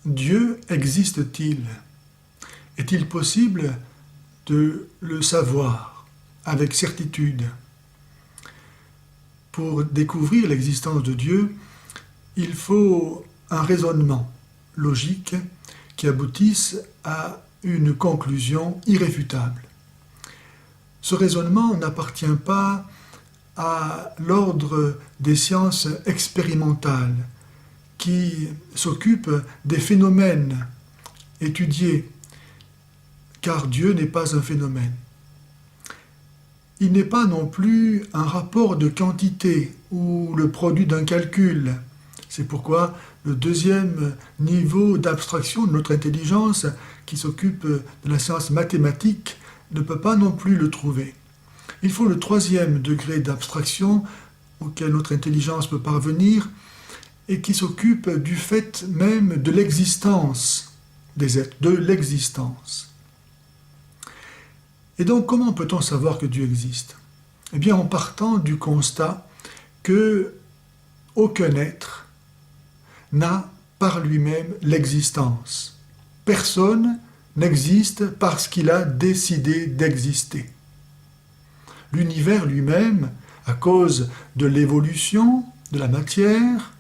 Dieu existe-t-il? Est-il possible de le savoir avec certitude? Pour découvrir l'existence de Dieu, il faut un raisonnement logique qui aboutisse à une conclusion irréfutable. Ce raisonnement n'appartient pas à l'ordre des sciences expérimentales qui s'occupent des phénomènes étudiés, car Dieu n'est pas un phénomène. Il n'est pas non plus un rapport de quantité ou le produit d'un calcul. C'est pourquoi le deuxième niveau d'abstraction de notre intelligence, qui s'occupe de la science mathématique, ne peut pas non plus le trouver. Il faut le troisième degré d'abstraction auquel notre intelligence peut parvenir et qui s'occupe du fait même de l'existence des êtres, de l'existence. Et donc, comment peut-on savoir que Dieu existe? Eh bien, en partant du constat que aucun être n'a par lui-même l'existence. Personne n'existe parce qu'il a décidé d'exister. L'univers lui-même, à cause de l'évolution de la matière,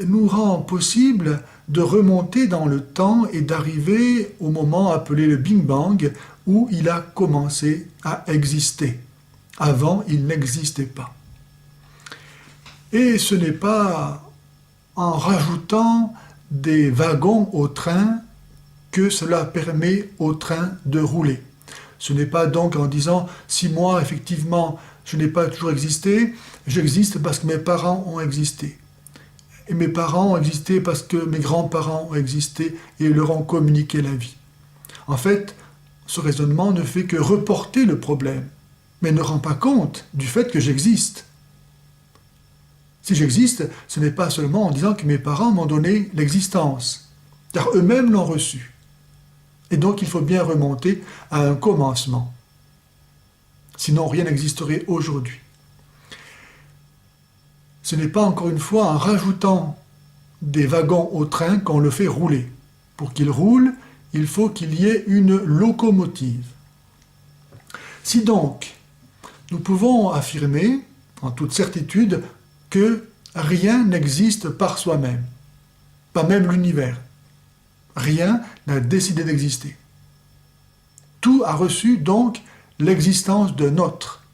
nous rend possible de remonter dans le temps et d'arriver au moment appelé le Big Bang, où il a commencé à exister. Avant, il n'existait pas. Et ce n'est pas en rajoutant des wagons au train que cela permet au train de rouler. Ce n'est pas donc en disant « si moi, effectivement, je n'ai pas toujours existé, j'existe parce que mes parents ont existé. Et mes parents ont existé parce que mes grands-parents ont existé et leur ont communiqué la vie. » En fait, ce raisonnement ne fait que reporter le problème, mais ne rend pas compte du fait que j'existe. Si j'existe, ce n'est pas seulement en disant que mes parents m'ont donné l'existence, car eux-mêmes l'ont reçue. Et donc il faut bien remonter à un commencement. Sinon rien n'existerait aujourd'hui. Ce n'est pas encore une fois en rajoutant des wagons au train qu'on le fait rouler. Pour qu'il roule, il faut qu'il y ait une locomotive. Si donc, nous pouvons affirmer, en toute certitude, que rien n'existe par soi-même, pas même l'univers. Rien n'a décidé d'exister. Tout a reçu donc l'existence d'un autre.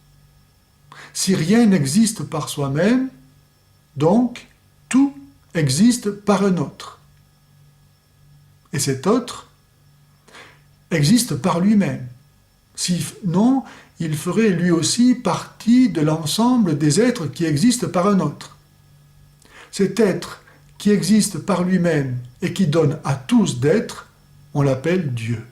Si rien n'existe par soi-même, donc tout existe par un autre. Et cet autre existe par lui-même. Sinon, il ferait lui aussi partie de l'ensemble des êtres qui existent par un autre. Cet être qui existe par lui-même et qui donne à tous d'être, on l'appelle Dieu.